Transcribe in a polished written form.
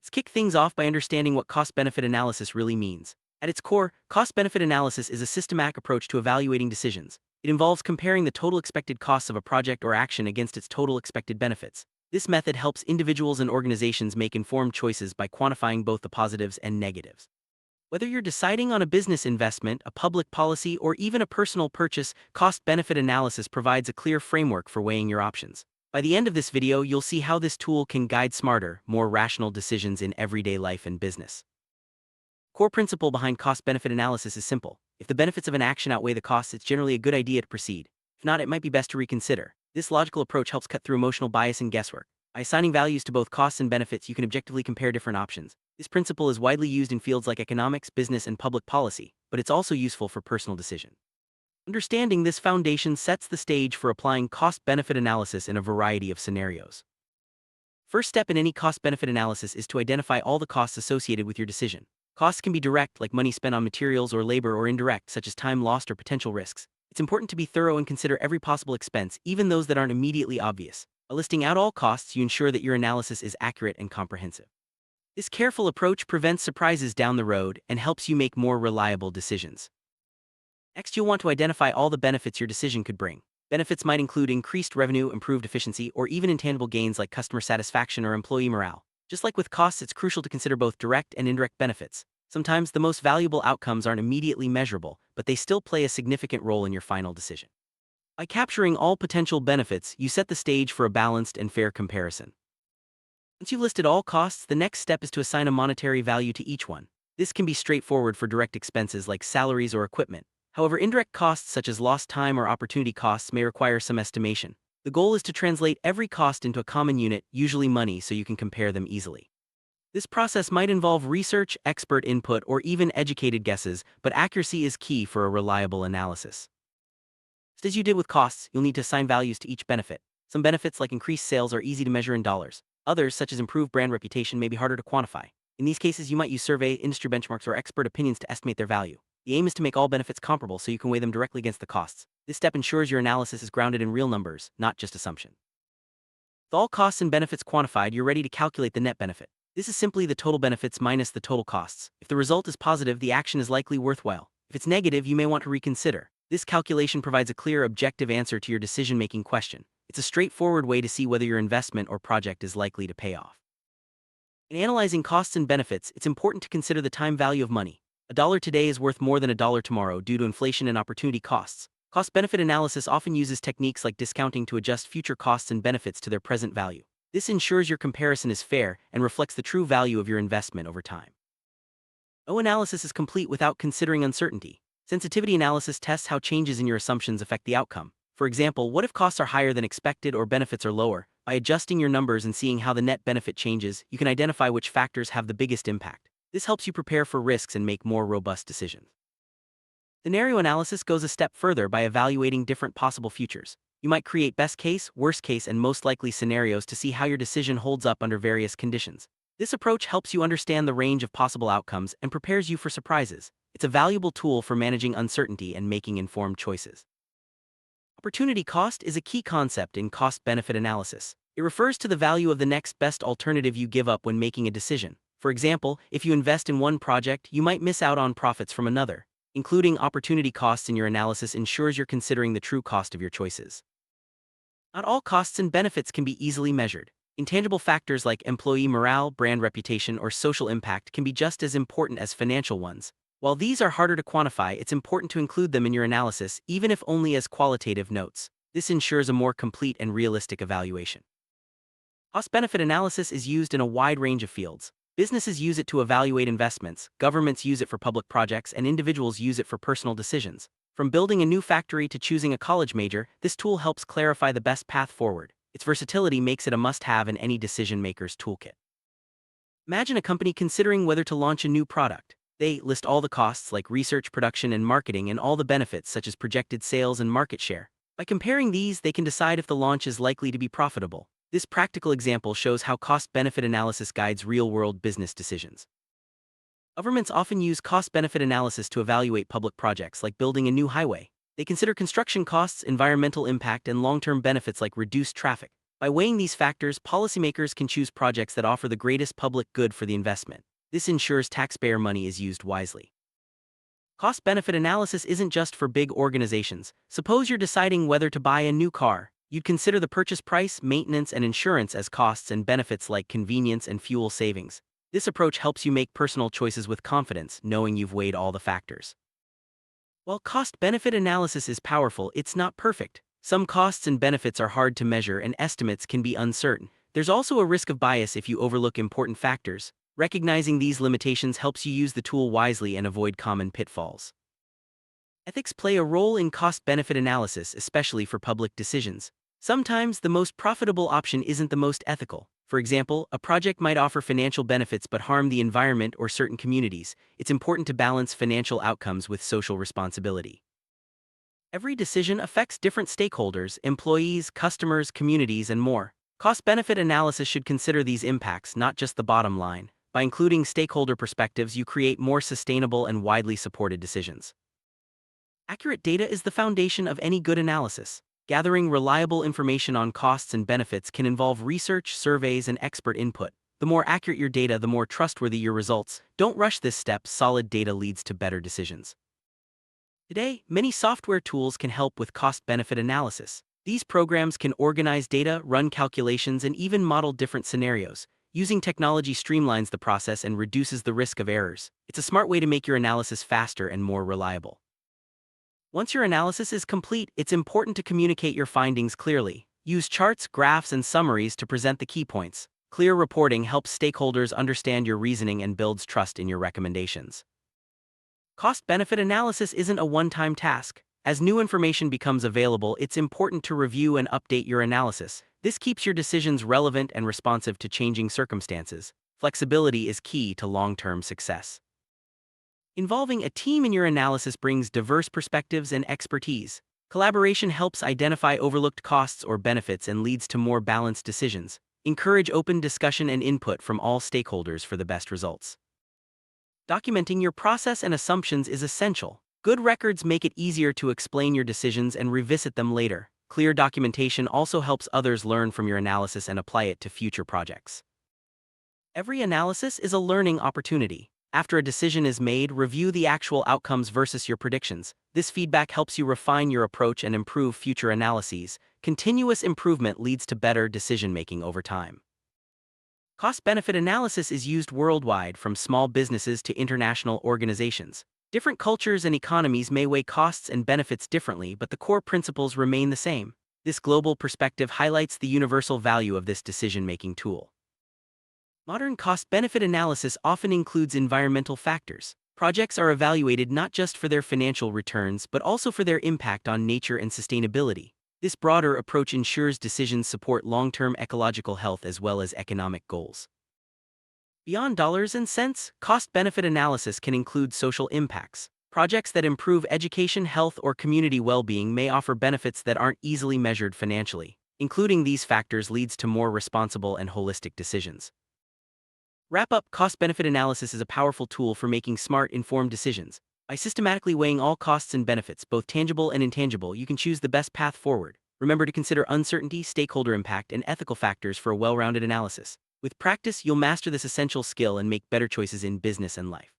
Let's kick things off by understanding what cost-benefit analysis really means. At its core, cost-benefit analysis is a systematic approach to evaluating decisions. It involves comparing the total expected costs of a project or action against its total expected benefits. This method helps individuals and organizations make informed choices by quantifying both the positives and negatives. Whether you're deciding on a business investment, a public policy, or even a personal purchase, cost-benefit analysis provides a clear framework for weighing your options. By the end of this video, you'll see how this tool can guide smarter, more rational decisions in everyday life and business. Core principle behind cost-benefit analysis is simple. If the benefits of an action outweigh the costs, it's generally a good idea to proceed. If not, it might be best to reconsider. This logical approach helps cut through emotional bias and guesswork. By assigning values to both costs and benefits, you can objectively compare different options. This principle is widely used in fields like economics, business, and public policy, but it's also useful for personal decision. Understanding this foundation sets the stage for applying cost-benefit analysis in a variety of scenarios. First step in any cost-benefit analysis is to identify all the costs associated with your decision. Costs can be direct, like money spent on materials or labor, or indirect, such as time lost or potential risks. It's important to be thorough and consider every possible expense, even those that aren't immediately obvious. By listing out all costs, you ensure that your analysis is accurate and comprehensive. This careful approach prevents surprises down the road and helps you make more reliable decisions. Next, you'll want to identify all the benefits your decision could bring. Benefits might include increased revenue, improved efficiency, or even intangible gains like customer satisfaction or employee morale. Just like with costs, it's crucial to consider both direct and indirect benefits. Sometimes the most valuable outcomes aren't immediately measurable, but they still play a significant role in your final decision. By capturing all potential benefits, you set the stage for a balanced and fair comparison. Once you've listed all costs, the next step is to assign a monetary value to each one. This can be straightforward for direct expenses like salaries or equipment. However, indirect costs such as lost time or opportunity costs may require some estimation. The goal is to translate every cost into a common unit, usually money, so you can compare them easily. This process might involve research, expert input, or even educated guesses, but accuracy is key for a reliable analysis. Just as you did with costs, you'll need to assign values to each benefit. Some benefits like increased sales are easy to measure in dollars. Others, such as improved brand reputation, may be harder to quantify. In these cases, you might use survey, industry benchmarks, or expert opinions to estimate their value. The aim is to make all benefits comparable so you can weigh them directly against the costs. This step ensures your analysis is grounded in real numbers, not just assumption. With all costs and benefits quantified, you're ready to calculate the net benefit. This is simply the total benefits minus the total costs. If the result is positive, the action is likely worthwhile. If it's negative, you may want to reconsider. This calculation provides a clear, objective answer to your decision-making question. It's a straightforward way to see whether your investment or project is likely to pay off. In analyzing costs and benefits, it's important to consider the time value of money. A dollar today is worth more than a dollar tomorrow due to inflation and opportunity costs. Cost-benefit analysis often uses techniques like discounting to adjust future costs and benefits to their present value. This ensures your comparison is fair and reflects the true value of your investment over time. No analysis is complete without considering uncertainty. Sensitivity analysis tests how changes in your assumptions affect the outcome. For example, what if costs are higher than expected or benefits are lower? By adjusting your numbers and seeing how the net benefit changes, you can identify which factors have the biggest impact. This helps you prepare for risks and make more robust decisions. Scenario analysis goes a step further by evaluating different possible futures. You might create best case, worst case, and most likely scenarios to see how your decision holds up under various conditions. This approach helps you understand the range of possible outcomes and prepares you for surprises. It's a valuable tool for managing uncertainty and making informed choices. Opportunity cost is a key concept in cost-benefit analysis. It refers to the value of the next best alternative you give up when making a decision. For example, if you invest in one project, you might miss out on profits from another. Including opportunity costs in your analysis ensures you're considering the true cost of your choices. Not all costs and benefits can be easily measured. Intangible factors like employee morale, brand reputation, or social impact can be just as important as financial ones. While these are harder to quantify, it's important to include them in your analysis, even if only as qualitative notes. This ensures a more complete and realistic evaluation. Cost-benefit analysis is used in a wide range of fields. Businesses use it to evaluate investments, governments use it for public projects, and individuals use it for personal decisions. From building a new factory to choosing a college major, this tool helps clarify the best path forward. Its versatility makes it a must-have in any decision-maker's toolkit. Imagine a company considering whether to launch a new product. They list all the costs like research, production, and marketing, and all the benefits such as projected sales and market share. By comparing these, they can decide if the launch is likely to be profitable. This practical example shows how cost-benefit analysis guides real-world business decisions. Governments often use cost-benefit analysis to evaluate public projects like building a new highway. They consider construction costs, environmental impact, and long-term benefits like reduced traffic. By weighing these factors, policymakers can choose projects that offer the greatest public good for the investment. This ensures taxpayer money is used wisely. Cost-benefit analysis isn't just for big organizations. Suppose you're deciding whether to buy a new car. You'd consider the purchase price, maintenance, and insurance as costs and benefits like convenience and fuel savings. This approach helps you make personal choices with confidence, knowing you've weighed all the factors. While cost-benefit analysis is powerful, it's not perfect. Some costs and benefits are hard to measure and estimates can be uncertain. There's also a risk of bias if you overlook important factors. Recognizing these limitations helps you use the tool wisely and avoid common pitfalls. Ethics play a role in cost-benefit analysis, especially for public decisions. Sometimes the most profitable option isn't the most ethical. For example, a project might offer financial benefits but harm the environment or certain communities. It's important to balance financial outcomes with social responsibility. Every decision affects different stakeholders, employees, customers, communities, and more. Cost-benefit analysis should consider these impacts, not just the bottom line. By including stakeholder perspectives, you create more sustainable and widely supported decisions. Accurate data is the foundation of any good analysis. Gathering reliable information on costs and benefits can involve research, surveys, and expert input. The more accurate your data, the more trustworthy your results. Don't rush this step. Solid data leads to better decisions. Today, many software tools can help with cost-benefit analysis. These programs can organize data, run calculations, and even model different scenarios. Using technology streamlines the process and reduces the risk of errors. It's a smart way to make your analysis faster and more reliable. Once your analysis is complete, it's important to communicate your findings clearly. Use charts, graphs, and summaries to present the key points. Clear reporting helps stakeholders understand your reasoning and builds trust in your recommendations. Cost-benefit analysis isn't a one-time task. As new information becomes available, it's important to review and update your analysis. This keeps your decisions relevant and responsive to changing circumstances. Flexibility is key to long-term success. Involving a team in your analysis brings diverse perspectives and expertise. Collaboration helps identify overlooked costs or benefits and leads to more balanced decisions. Encourage open discussion and input from all stakeholders for the best results. Documenting your process and assumptions is essential. Good records make it easier to explain your decisions and revisit them later. Clear documentation also helps others learn from your analysis and apply it to future projects. Every analysis is a learning opportunity. After a decision is made, review the actual outcomes versus your predictions. This feedback helps you refine your approach and improve future analyses. Continuous improvement leads to better decision-making over time. Cost-benefit analysis is used worldwide, from small businesses to international organizations. Different cultures and economies may weigh costs and benefits differently, but the core principles remain the same. This global perspective highlights the universal value of this decision-making tool. Modern cost-benefit analysis often includes environmental factors. Projects are evaluated not just for their financial returns but also for their impact on nature and sustainability. This broader approach ensures decisions support long-term ecological health as well as economic goals. Beyond dollars and cents, cost-benefit analysis can include social impacts. Projects that improve education, health, or community well-being may offer benefits that aren't easily measured financially. Including these factors leads to more responsible and holistic decisions. Wrap up: cost-benefit analysis is a powerful tool for making smart, informed decisions. By systematically weighing all costs and benefits, both tangible and intangible, you can choose the best path forward. Remember to consider uncertainty, stakeholder impact, and ethical factors for a well-rounded analysis. With practice, you'll master this essential skill and make better choices in business and life.